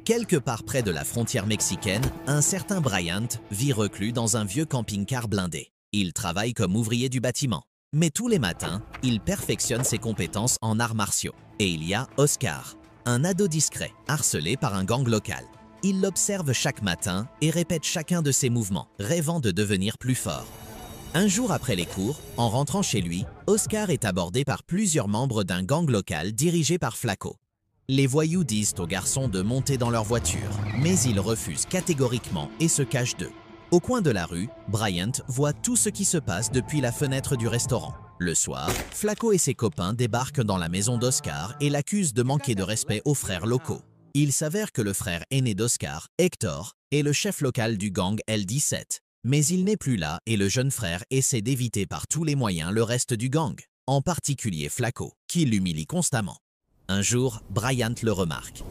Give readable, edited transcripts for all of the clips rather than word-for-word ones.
Quelque part près de la frontière mexicaine, un certain Bryant vit reclus dans un vieux camping-car blindé. Il travaille comme ouvrier du bâtiment. Mais tous les matins, il perfectionne ses compétences en arts martiaux. Et il y a Oscar, un ado discret, harcelé par un gang local. Il l'observe chaque matin et répète chacun de ses mouvements, rêvant de devenir plus fort. Un jour après les cours, en rentrant chez lui, Oscar est abordé par plusieurs membres d'un gang local dirigé par Flaco. Les voyous disent aux garçons de monter dans leur voiture, mais ils refusent catégoriquement et se cachent d'eux. Au coin de la rue, Bryant voit tout ce qui se passe depuis la fenêtre du restaurant. Le soir, Flaco et ses copains débarquent dans la maison d'Oscar et l'accusent de manquer de respect aux frères locaux. Il s'avère que le frère aîné d'Oscar, Hector, est le chef local du gang L17. Mais il n'est plus là et le jeune frère essaie d'éviter par tous les moyens le reste du gang, en particulier Flaco, qui l'humilie constamment. Un jour, Bryant le remarque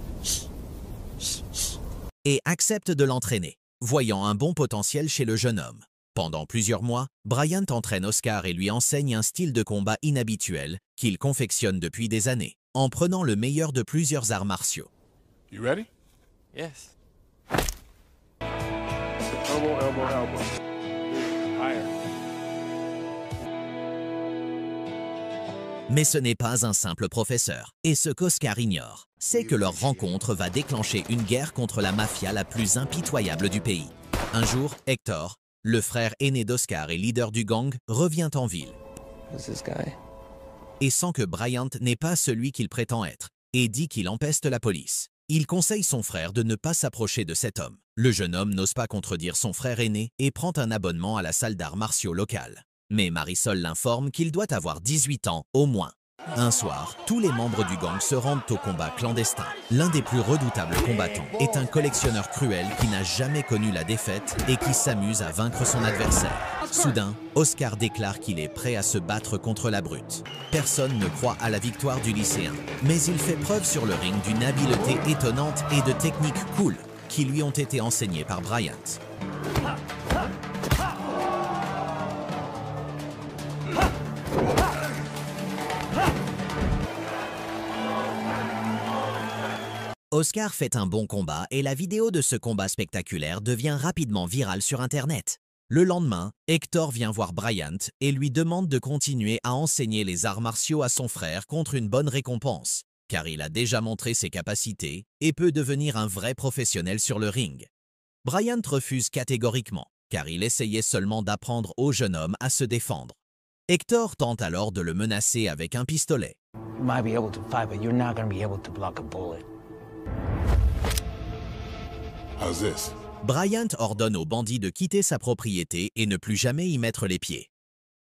et accepte de l'entraîner, voyant un bon potentiel chez le jeune homme. Pendant plusieurs mois, Bryant entraîne Oscar et lui enseigne un style de combat inhabituel qu'il confectionne depuis des années, en prenant le meilleur de plusieurs arts martiaux. You ready? Yes. Elbow, elbow, elbow. Higher. Mais ce n'est pas un simple professeur. Et ce qu'Oscar ignore, c'est que leur rencontre va déclencher une guerre contre la mafia la plus impitoyable du pays. Un jour, Hector, le frère aîné d'Oscar et leader du gang, revient en ville. Who's this guy? Et sent que Bryant n'est pas celui qu'il prétend être, et dit qu'il empeste la police. Il conseille son frère de ne pas s'approcher de cet homme. Le jeune homme n'ose pas contredire son frère aîné et prend un abonnement à la salle d'arts martiaux locale. Mais Marisol l'informe qu'il doit avoir 18 ans au moins. Un soir, tous les membres du gang se rendent au combat clandestin. L'un des plus redoutables combattants est un collectionneur cruel qui n'a jamais connu la défaite et qui s'amuse à vaincre son adversaire. Soudain, Oscar déclare qu'il est prêt à se battre contre la brute. Personne ne croit à la victoire du lycéen, mais il fait preuve sur le ring d'une habileté étonnante et de techniques cool qui lui ont été enseignées par Bryant. Oscar fait un bon combat et la vidéo de ce combat spectaculaire devient rapidement virale sur Internet. Le lendemain, Hector vient voir Bryant et lui demande de continuer à enseigner les arts martiaux à son frère contre une bonne récompense, car il a déjà montré ses capacités et peut devenir un vrai professionnel sur le ring. Bryant refuse catégoriquement, car il essayait seulement d'apprendre au jeune homme à se défendre. Hector tente alors de le menacer avec un pistolet. You might be able to fight, but you're not going to be able to block a bullet. How's this? Bryant ordonne au bandit de quitter sa propriété et ne plus jamais y mettre les pieds.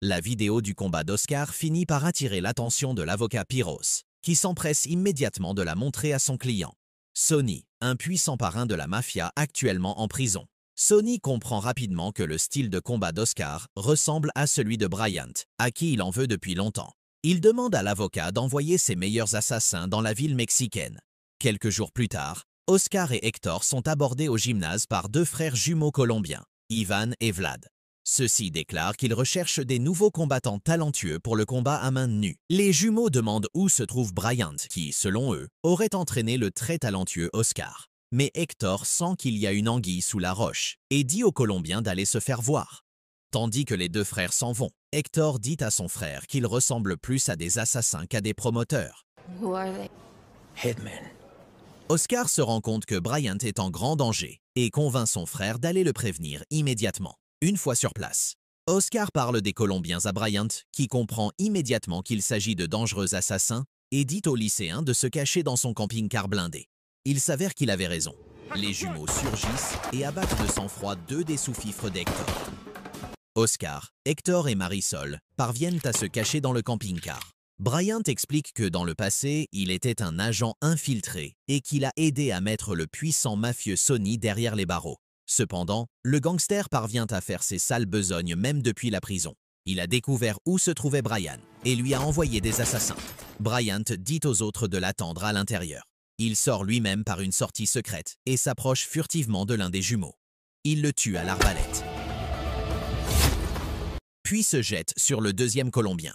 La vidéo du combat d'Oscar finit par attirer l'attention de l'avocat Pyros, qui s'empresse immédiatement de la montrer à son client. Sonny, un puissant parrain de la mafia actuellement en prison. Sonny comprend rapidement que le style de combat d'Oscar ressemble à celui de Bryant, à qui il en veut depuis longtemps. Il demande à l'avocat d'envoyer ses meilleurs assassins dans la ville mexicaine. Quelques jours plus tard, Oscar et Hector sont abordés au gymnase par deux frères jumeaux colombiens, Ivan et Vlad. Ceux-ci déclarent qu'ils recherchent des nouveaux combattants talentueux pour le combat à main nue. Les jumeaux demandent où se trouve Bryant, qui, selon eux, aurait entraîné le très talentueux Oscar. Mais Hector sent qu'il y a une anguille sous la roche et dit aux Colombiens d'aller se faire voir. Tandis que les deux frères s'en vont, Hector dit à son frère qu'ils ressemblent plus à des assassins qu'à des promoteurs. Who are they? Hitman. Oscar se rend compte que Bryant est en grand danger et convainc son frère d'aller le prévenir immédiatement. Une fois sur place, Oscar parle des Colombiens à Bryant, qui comprend immédiatement qu'il s'agit de dangereux assassins et dit au lycéen de se cacher dans son camping-car blindé. Il s'avère qu'il avait raison. Les jumeaux surgissent et abattent de sang-froid deux des sous-fifres d'Hector. Oscar, Hector et Marisol parviennent à se cacher dans le camping-car. Bryant explique que dans le passé, il était un agent infiltré et qu'il a aidé à mettre le puissant mafieux Sonny derrière les barreaux. Cependant, le gangster parvient à faire ses sales besognes même depuis la prison. Il a découvert où se trouvait Brian et lui a envoyé des assassins. Bryant dit aux autres de l'attendre à l'intérieur. Il sort lui-même par une sortie secrète et s'approche furtivement de l'un des jumeaux. Il le tue à l'arbalète. puis se jette sur le deuxième Colombien.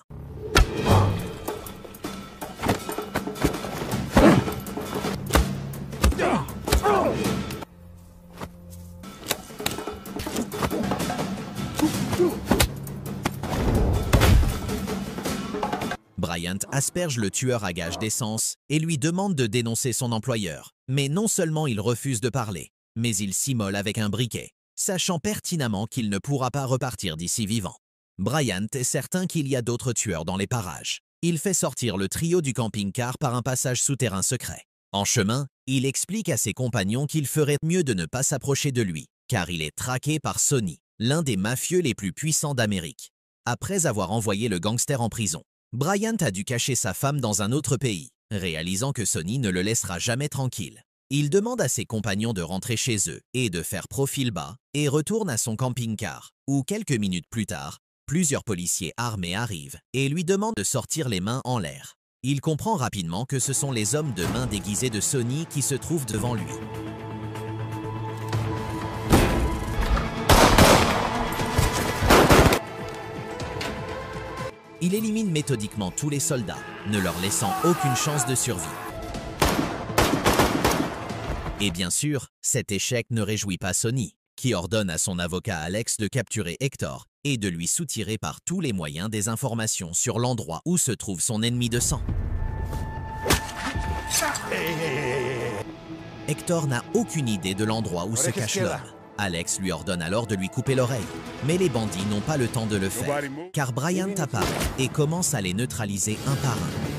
Bryant asperge le tueur à gages d'essence et lui demande de dénoncer son employeur. Mais non seulement il refuse de parler, mais il s'immole avec un briquet, sachant pertinemment qu'il ne pourra pas repartir d'ici vivant. Bryant est certain qu'il y a d'autres tueurs dans les parages. Il fait sortir le trio du camping-car par un passage souterrain secret. En chemin, il explique à ses compagnons qu'il ferait mieux de ne pas s'approcher de lui, car il est traqué par Sonny, l'un des mafieux les plus puissants d'Amérique. Après avoir envoyé le gangster en prison, Bryant a dû cacher sa femme dans un autre pays, réalisant que Sonny ne le laissera jamais tranquille. Il demande à ses compagnons de rentrer chez eux et de faire profil bas et retourne à son camping-car, où quelques minutes plus tard, plusieurs policiers armés arrivent et lui demandent de sortir les mains en l'air. Il comprend rapidement que ce sont les hommes de main déguisés de Sonny qui se trouvent devant lui. Il élimine méthodiquement tous les soldats, ne leur laissant aucune chance de survie. Et bien sûr, cet échec ne réjouit pas Sonny, qui ordonne à son avocat Alex de capturer Hector et de lui soutirer par tous les moyens des informations sur l'endroit où se trouve son ennemi de sang. Hector n'a aucune idée de l'endroit où se cache l'homme. Alex lui ordonne alors de lui couper l'oreille, mais les bandits n'ont pas le temps de le faire, car Bryant apparaît et commence à les neutraliser un par un.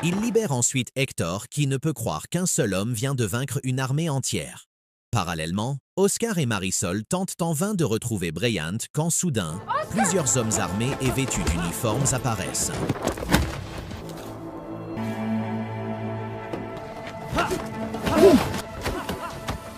Il libère ensuite Hector, qui ne peut croire qu'un seul homme vient de vaincre une armée entière. Parallèlement, Oscar et Marisol tentent en vain de retrouver Bryant quand soudain, plusieurs hommes armés et vêtus d'uniformes apparaissent.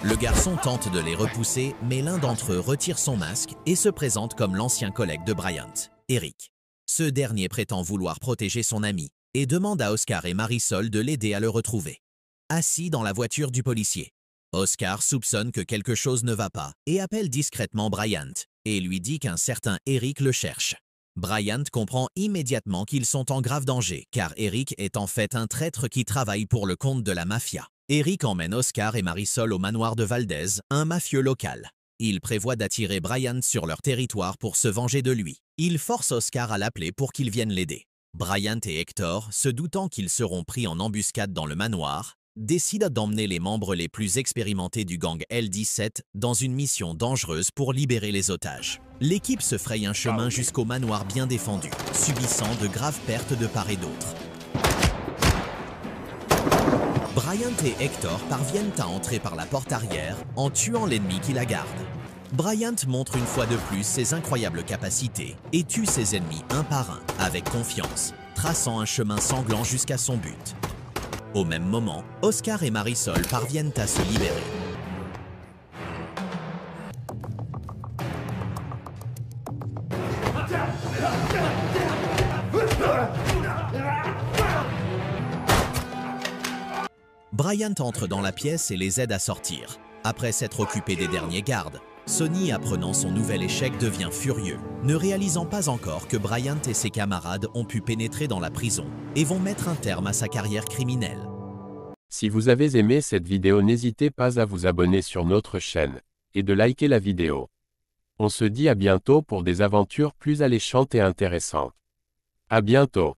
Le garçon tente de les repousser, mais l'un d'entre eux retire son masque et se présente comme l'ancien collègue de Bryant, Eric. Ce dernier prétend vouloir protéger son ami et demande à Oscar et Marisol de l'aider à le retrouver. Assis dans la voiture du policier, Oscar soupçonne que quelque chose ne va pas et appelle discrètement Bryant et lui dit qu'un certain Eric le cherche. Bryant comprend immédiatement qu'ils sont en grave danger car Eric est en fait un traître qui travaille pour le compte de la mafia. Eric emmène Oscar et Marisol au manoir de Valdez, un mafieux local. Il prévoit d'attirer Bryant sur leur territoire pour se venger de lui. Il force Oscar à l'appeler pour qu'il vienne l'aider. Bryant et Hector, se doutant qu'ils seront pris en embuscade dans le manoir, décident d'emmener les membres les plus expérimentés du gang L-17 dans une mission dangereuse pour libérer les otages. L'équipe se fraye un chemin jusqu'au manoir bien défendu, subissant de graves pertes de part et d'autre. Bryant et Hector parviennent à entrer par la porte arrière en tuant l'ennemi qui la garde. Bryant montre une fois de plus ses incroyables capacités et tue ses ennemis un par un avec confiance, traçant un chemin sanglant jusqu'à son but. Au même moment, Oscar et Marisol parviennent à se libérer. Bryant entre dans la pièce et les aide à sortir. Après s'être occupé des derniers gardes, Sonny, apprenant son nouvel échec, devient furieux, ne réalisant pas encore que Bryant et ses camarades ont pu pénétrer dans la prison et vont mettre un terme à sa carrière criminelle. Si vous avez aimé cette vidéo, n'hésitez pas à vous abonner sur notre chaîne et de liker la vidéo. On se dit à bientôt pour des aventures plus alléchantes et intéressantes. À bientôt.